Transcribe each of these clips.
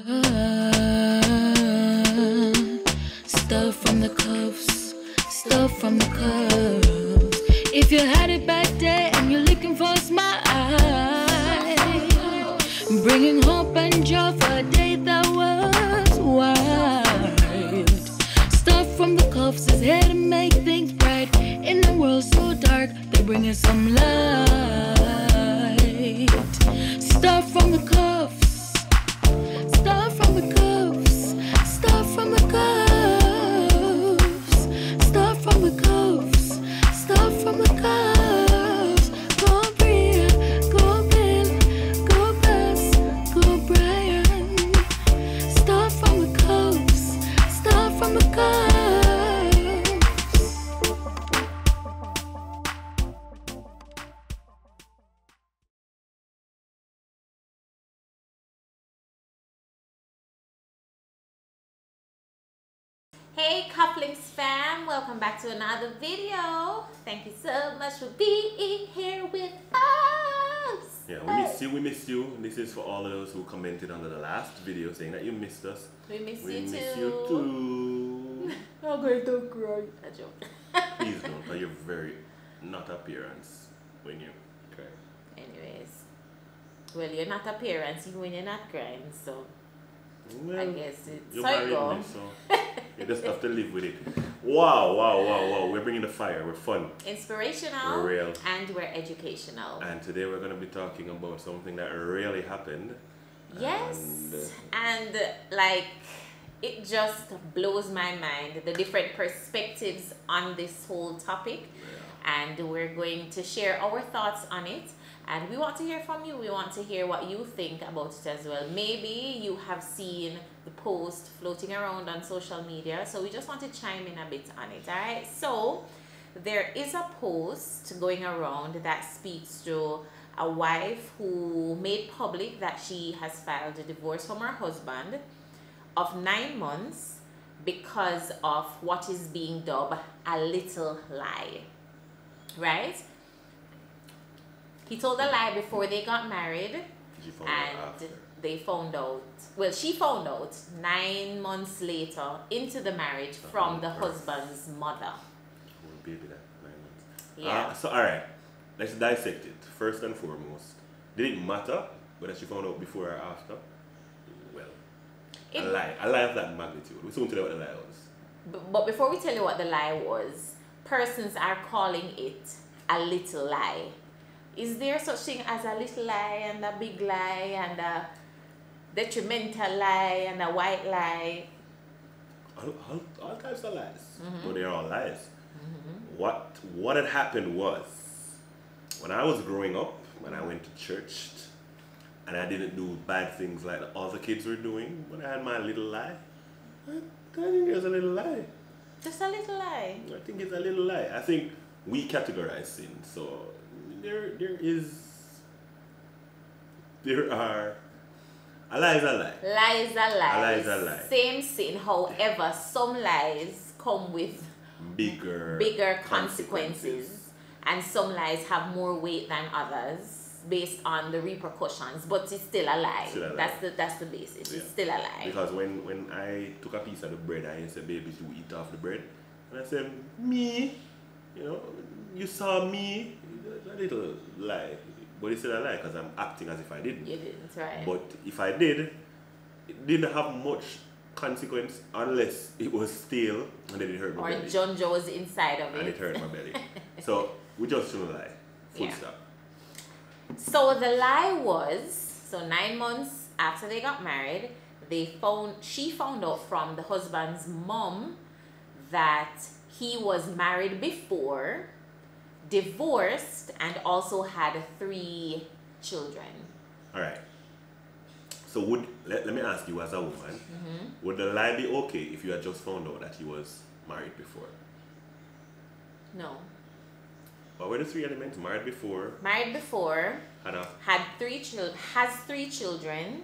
Stuff from the cuffs, stuff from the cuffs. If you had it back there and you're looking for a smile, bringing hope and joy for a day that was wild. Stuff from the cuffs is here to make things bright. In a world so dark, they're bringing some light. Stuff from the cuffs, stuff from the cuffs, stuff from the cuffs, stuff from the cuffs, stuff from the cuffs. Go Bria, go Bill, go Bess, go Brian. Stuff from the cuffs, stuff from the cuffs. Hey Couplings fam, welcome back to another video. Thank you so much for being here with us. Yeah, we missed you. This is for all of those who commented under the last video saying that you missed us. We miss We you miss too. you too. I'm going to cry. A joke. Please don't, because you're very not appearance when you cry. Anyways, well, you're not appearance even when you're not crying, so Well, I guess it's you're so married go. me, so you just have to live with it. Wow, wow, wow, wow. We're bringing the fire. We're fun. Inspirational, We're real. and we're educational. And today we're going to be talking about something that really happened. Yes, And, and like it just blows my mind the different perspectives on this whole topic, and we're going to share our thoughts on it. And we want to hear from you. We want to hear what you think about it as well. Maybe you have seen the post floating around on social media, so we just want to chime in a bit on it. All right, so there is a post going around that speaks to a wife who made public that she has filed a divorce from her husband of 9 months because of what is being dubbed a little lie, right? He told a lie before they got married, She found out and after. they found out, well, she found out 9 months later into the marriage from the husband's mother. Oh, baby, that 9 months. Yeah. So, alright, let's dissect it. First and foremost, did it matter whether she found out before or after? Well, a lie of that magnitude. We soon tell you what the lie was. But before we tell you what the lie was, persons are calling it a little lie. Is there such thing as a little lie and a big lie and a detrimental lie and a white lie? All types of lies. But they're all lies. What had happened was, when I was growing up, when I went to church, and I didn't do bad things like the other kids were doing, but I had my little lie, I think it was a little lie. Just a little lie. I think it's a little lie. I think we categorize sin, so there are a lie is a lie. Lie is a lie. A lie is a lie. Same sin. However, some lies come with bigger consequences, and some lies have more weight than others based on the repercussions. But it's still a lie. Still a lie. That's the basis. Yeah. It's still a lie. Because when I took a piece of the bread, I said, "Baby, you eat off the bread," and I said, "Me, you know, you saw me." It's a little lie, but it's still a lie because I'm acting as if I didn't. You didn't, right? But if I did, it didn't have much consequence unless it was stale and then it hurt my belly. Or John Joe was inside of And it. it hurt my belly. So we just shouldn't lie. Full Yeah. stop. So the lie was, so 9 months after they got married, she found out from the husband's mom that he was married before, divorced, and also had 3 children. All right. So let me ask you as a woman, would the lie be okay if you had just found out that he was married before? No. What were the 3 elements? Married before, Married before, had 3 children, has 3 children,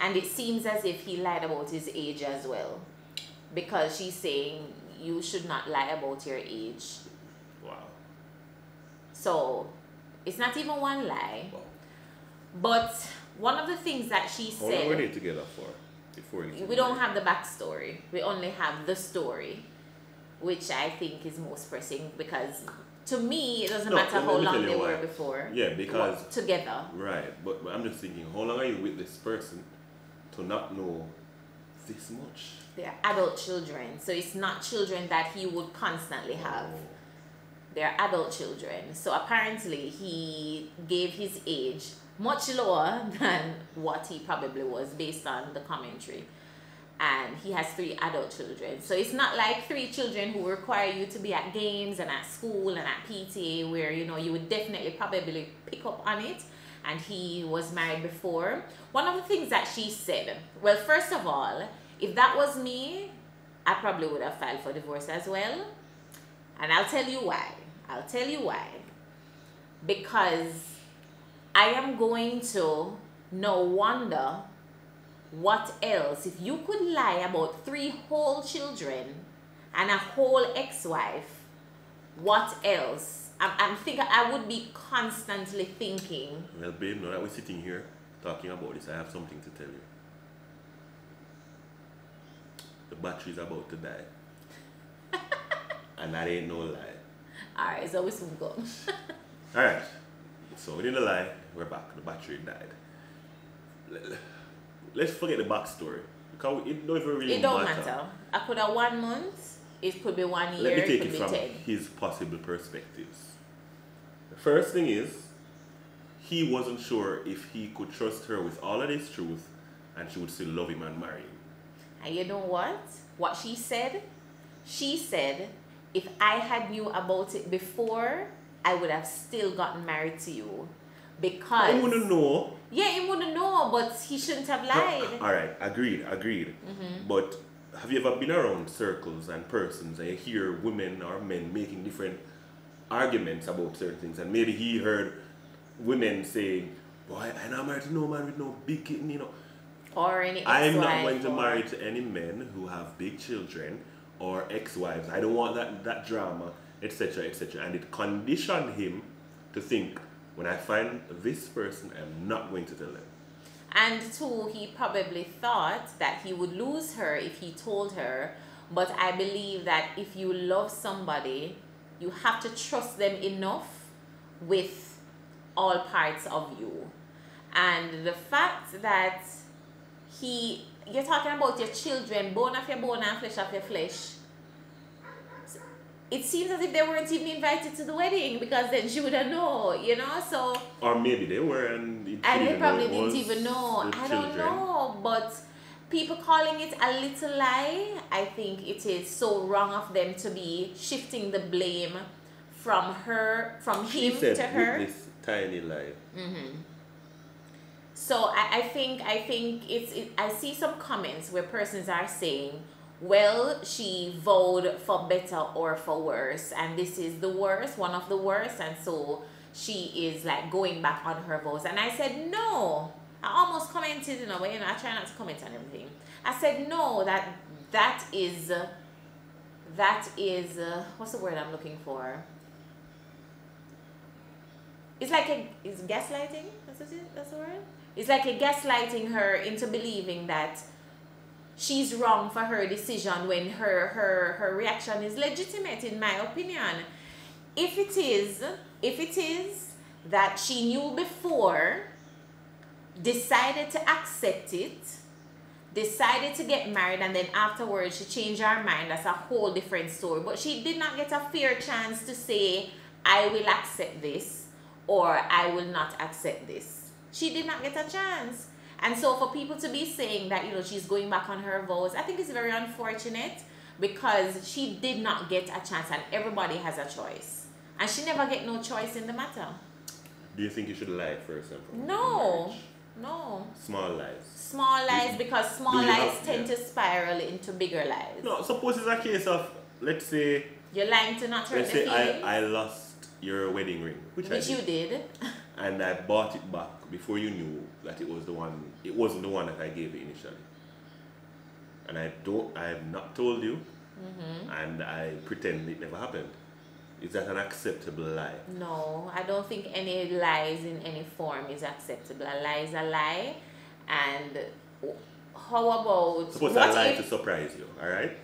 and it seems as if he lied about his age as well, because she's saying you should not lie about your age. Wow. So it's not even one lie. Wow. But one of the things that she How long were they said, together for? before we don't have the backstory. We only have the story, which I think is most pressing because to me it doesn't matter how long they were before. Yeah, because together. Right, but I'm just thinking, how long are you with this person to not know this much? They're adult children, so it's not children that he would constantly have. Oh. They're adult children. So apparently he gave his age much lower than what he probably was based on the commentary. And he has 3 adult children. So it's not like 3 children who require you to be at games and at school and at PTA where, you know, you would definitely probably pick up on it. And he was married before. One of the things that she said, well, first of all, if that was me, I probably would have filed for divorce as well. And I'll tell you why. I'll tell you why. Because I am going to no wonder what else. If you could lie about 3 whole children and a whole ex-wife, what else? I'm thinking I would be constantly thinking. Well, babe, now that we're sitting here talking about this, I have something to tell you. The battery's about to die. And that ain't no lie. Alright, so we soon go. Alright, so we didn't lie, we're back. The battery died. Let's forget the backstory. Because it don't even really matter. I could have 1 month, it could be 1 year, Let me take it could be it from 10. his possible perspectives. The first thing is, he wasn't sure if he could trust her with all of this truth and she would still love him and marry him. And you know what? What she said? She said, if I had knew about it before, I would have still gotten married to you. Because... He wouldn't know. Yeah, he wouldn't know, but he shouldn't have lied. Alright, agreed. But have you ever been around circles and persons and you hear women or men making different arguments about certain things, and maybe he heard women saying, boy, I'm not married to no man with no big kitten, you know. Or any ex-wife. I'm not going to marry to any men who have big children or ex-wives. I don't want that drama, etc., etc. And it conditioned him to think, when I find this person, I'm not going to tell them. And 2, he probably thought that he would lose her if he told her. But I believe that if you love somebody, you have to trust them enough with all parts of you. And the fact that you're talking about your children, bone of your bone and flesh of your flesh. It seems as if they weren't even invited to the wedding, because then she would have known, you know, so... Or maybe they were and they probably didn't even know. I don't know, but people calling it a little lie, I think it is so wrong of them to be shifting the blame from him to her. This tiny lie. So I think I see some comments where persons are saying, well, she vowed for better or for worse, and this is the worst, one of the worst, and so she is like going back on her vows. And I said no. I almost commented in a way, I try not to comment on everything. I said no, that is what's the word I'm looking for? It's like it's gaslighting. That's the word. It's like a gaslighting her into believing that she's wrong for her decision when her reaction is legitimate, in my opinion. If it is that she knew before, decided to accept it, decided to get married, and then afterwards she changed her mind, that's a whole different story. But she did not get a fair chance to say, I will accept this or I will not accept this. She did not get a chance. And so for people to be saying that, you know, she's going back on her vows, I think it's very unfortunate, because she did not get a chance, and everybody has a choice. And she never get no choice in the matter. Do you think you should lie first and foremost? No. No. Small lies. Small lies, because small lies tend to spiral into bigger lies. No, suppose it's a case of, let's say... You're lying to not hurt the feelings. Let's say I lost your wedding ring, which you did. And I bought it back before you knew that it was the one. It wasn't the one that I gave you initially. And I have not told you, and I pretend it never happened. Is that an acceptable lie? No, I don't think any lies in any form is acceptable. A lie is a lie, and how about Suppose I lie to surprise you, alright?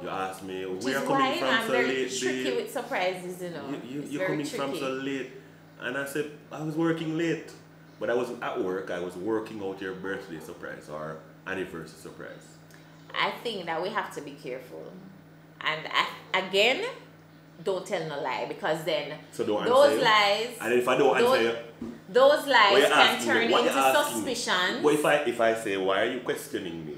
You ask me, where you coming from I'm so very late, tricky babe? with surprises, you know. You're coming from so late. And I said, I was working late. But I wasn't at work, I was working out your birthday surprise or anniversary surprise. I think that we have to be careful. And again, don't tell no lie, because then So don't those answer lies, and if I don't answer you, those lies can asking turn me? What you into asking me? suspicion. What if I say, why are you questioning me?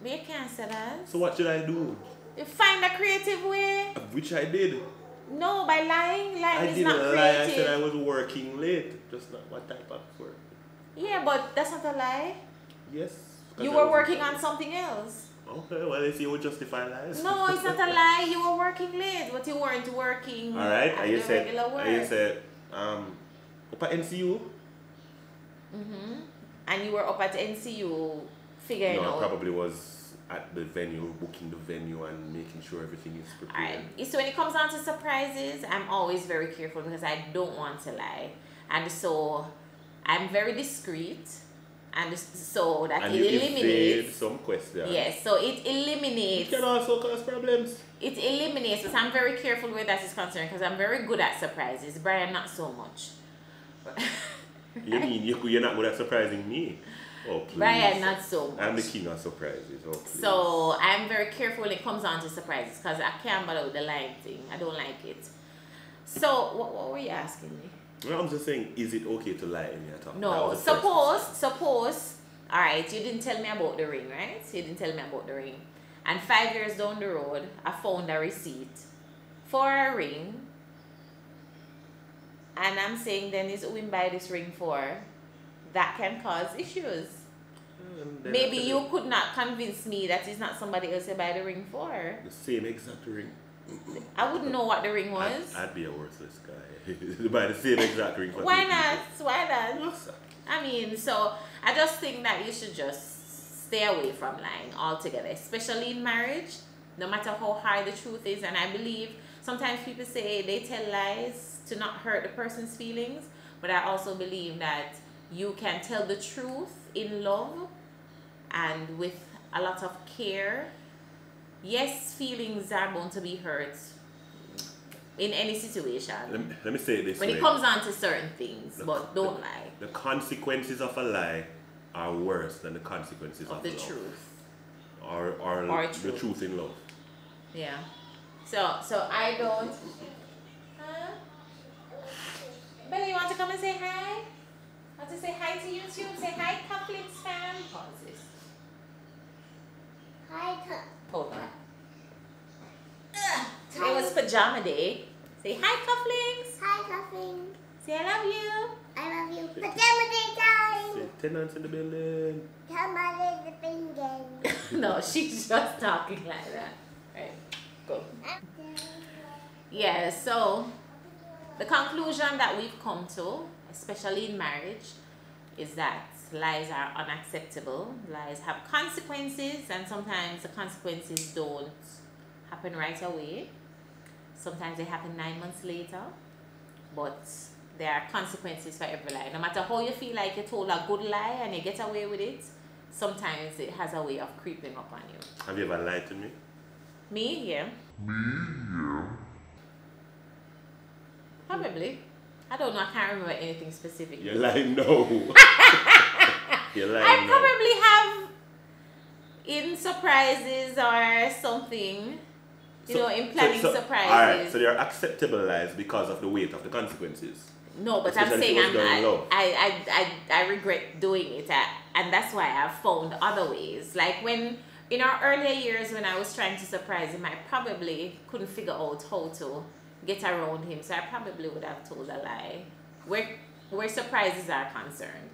But you can't say that. So what should I do? You find a creative way. Which I did. No, by lying. I Lying is didn't not lie, I creative. said I was working late. Just not what type of work. Yeah, but that's not a lie. Yes. You were working on something else. Okay, well, if you would justify lies. No, it's not a lie. You were working late, but you weren't working Alright, at and you the said, regular work. up at NCU? And you were up at NCU figuring No, I out. probably was at the venue, booking the venue and making sure everything is prepared. Alright. So when it comes down to surprises, I'm always very careful because I don't want to lie. And so I'm very discreet. And so that And it you eliminates evade some questions. Yes, so it eliminates. It can also cause problems. It eliminates, but I'm very careful where that is concerned because I'm very good at surprises. Brian, not so much. You mean you're not good at surprising me? Oh, please. Brian, not so much. I'm the king of surprises. Oh, please. So I'm very careful when it comes on to surprises because I can't bother with the lying thing. I don't like it. So what were you asking me? Well, I'm just saying, is it okay to lie in your talk? No, suppose, all right, you didn't tell me about the ring, right? You didn't tell me about the ring. And 5 years down the road, I found a receipt for a ring. And I'm saying, Dennis, who will buy this ring for? That can cause issues. Maybe you could not convince me that it's not somebody else to buy the ring for. The same exact ring. I wouldn't know what the ring was. I'd be a worthless guy. To buy the same exact ring for Why two not? people. Why not? Yes. I mean, so I just think that you should just stay away from lying altogether, especially in marriage, no matter how hard the truth is. And I believe sometimes people say they tell lies to not hurt the person's feelings, but I also believe that you can tell the truth in love and with a lot of care. Yes, feelings are bound to be hurt in any situation. Let me say it this way. When it comes on to certain things, but don't lie. The consequences of a lie are worse than the consequences of The love. truth. Or the truth in love. Yeah. So I don't. Belly, you want to come and say hi? Want to say hi to YouTube? Say hi, Cufflinks fam. Pause this. Hi, Hold on. Today was pajama day. Say hi, Cufflinks. Hi, Cuffing. Say I love you. I love you. Pajama day time. Say, tenants in the building. Come on, the finger. No, she's just talking like that. Right. Go. Yeah, so the conclusion that we've come to, especially in marriage, is that lies are unacceptable. Lies have consequences, and sometimes the consequences don't happen right away. Sometimes they happen 9 months later, but there are consequences for every lie. No matter how you feel like you told a good lie and you get away with it, sometimes it has a way of creeping up on you. Have you ever lied to me? Me? Yeah. Probably. I don't know. I can't remember anything specific. You're lying, no. You're lying, I no. probably have in surprises or something. You know, in planning surprises. Alright, so they are acceptable lies because of the weight of the consequences. No, but I'm Especially saying if it was done in love. I regret doing it, and that's why I've found other ways. Like when in our earlier years when I was trying to surprise him, I probably couldn't figure out how to get around him, so I probably would have told a lie where surprises are concerned.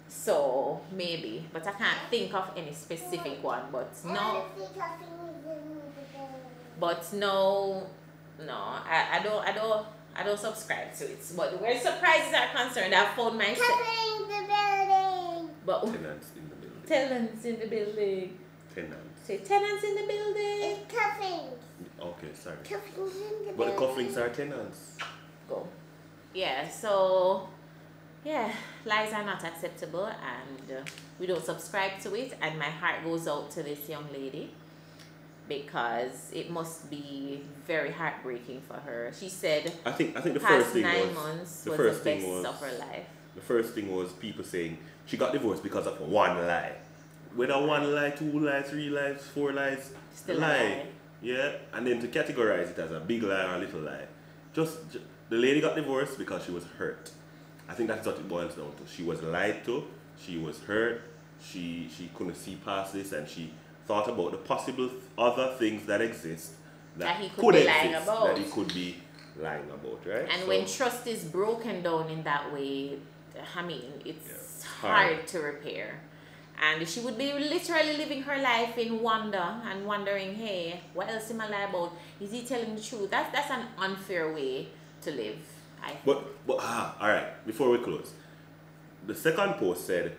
So maybe, but I can't think of any specific one. But no, I don't subscribe to it. But where surprises are concerned, I've found myself. Cuffing the building. But Tenants in the building. tenants in the building. Tenants. Say tenants in the building. It's cuffing. Okay, sorry. Cuffing in the But the building. cufflinks are tenants. Go. Yeah. So Yeah, lies are not acceptable, and we don't subscribe to it. And my heart goes out to this young lady because it must be very heartbreaking for her. She said, I think the past first thing 9 was months the was first the thing best was of her life. the first thing was people saying she got divorced because of one lie. Whether one lie, 2 lies, 3 lies, 4 lies, Still a lie. Yeah, and then to categorize it as a big lie or a little lie. Just the lady got divorced because she was hurt. I think that's what it boils down to. She was lied to, she was hurt, she couldn't see past this, and she thought about the possible other things that exist That he could be lying about. that he could be lying about, right? And So, when trust is broken down in that way, I mean, it's hard. hard to repair. And she would be literally living her life in wonder and wondering, hey, what else am I lie about? Is he telling the truth? That's an unfair way to live, I think. But all right, before we close, the second post said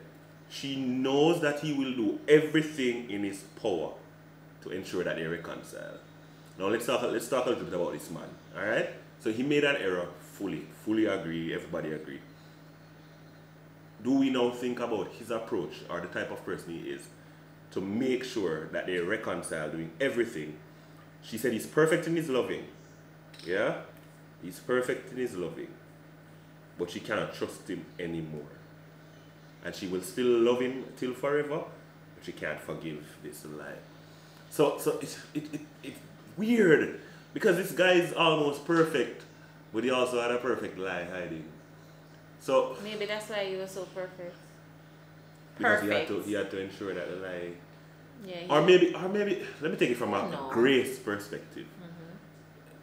she knows that he will do everything in his power to ensure that they reconcile. Now let's talk a little bit about this man. All right, so he made an error. Fully agree. Everybody agree. Do we now think about his approach or the type of person he is to make sure that they reconcile, doing everything? She said he's perfect in his loving. Yeah? He's perfect in his loving. But she cannot trust him anymore. And she will still love him till forever, but she can't forgive this lie. So it's weird because this guy is almost perfect, but he also had a perfect lie hiding. So Maybe that's why you were so perfect. because Perfect. he had to ensure that the lie. Yeah. Or maybe let me take it from a No. grace perspective.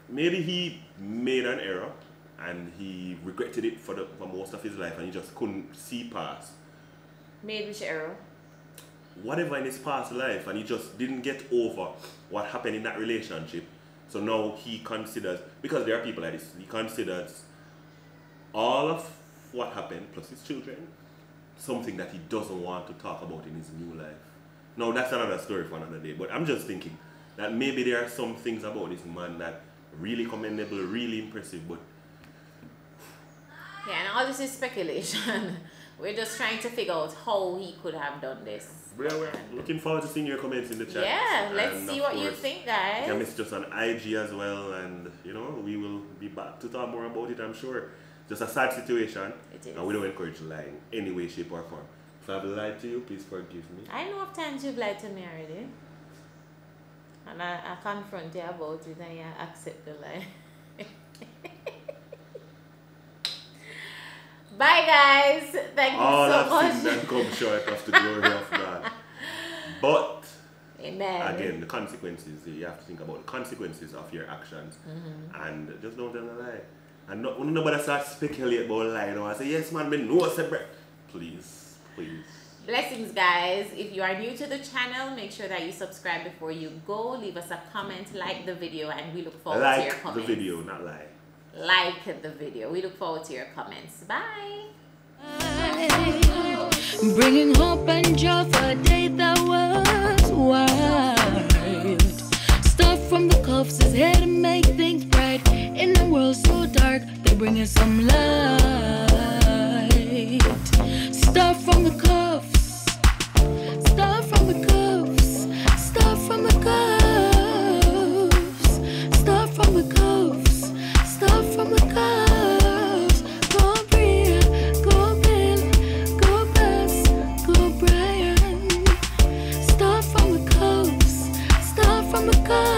Maybe he made an error and he regretted it for most of his life and he just couldn't see past Made which error? whatever in his past life, and he just didn't get over what happened in that relationship. So now he considers, because there are people like this, he considers all of what happened plus his children something that he doesn't want to talk about in his new life. Now that's another story for another day, but I'm just thinking that maybe there are some things about this man that really commendable, really impressive, but Yeah, and all this is speculation. We're just trying to figure out how he could have done this. we're looking forward to seeing your comments in the chat. Yeah, let's And see of what you course, think, you guys. can message us on IG as well, and we will be back to talk more about it, I'm sure. Just a sad situation, It is. and we don't encourage lying any way, shape, or form. If I've lied to you, please forgive me. I know of times you've lied to me already. And I confront you about it and you accept the lie. Bye, guys. Thank you All so have sinned much. and come short of the glory of God. But Amen. again, the consequences, you have to think about the consequences of your actions, and just don't tell a lie. And when nobody starts speculate about lying, I say, yes man, me know separate. Please. Blessings, guys. If you are new to the channel, make sure that you subscribe before you go. Leave us a comment, like the video, and we look forward to your Like the comments. video, not lie. Like the video. We look forward to your comments. Bye. Bringing hope and joy for a day that was wild. Stuff from the cuffs is here to make things bright. In a world so dark, they're bringing some light. Stuff from the cuffs. Stuff from the cuffs. Stuff from the cuffs. Stuff from the cuffs. Stuff from the cuffs. Go Bria, go Bill, go Bess, go Brian. Stuff from the cuffs. Stuff from the cuffs.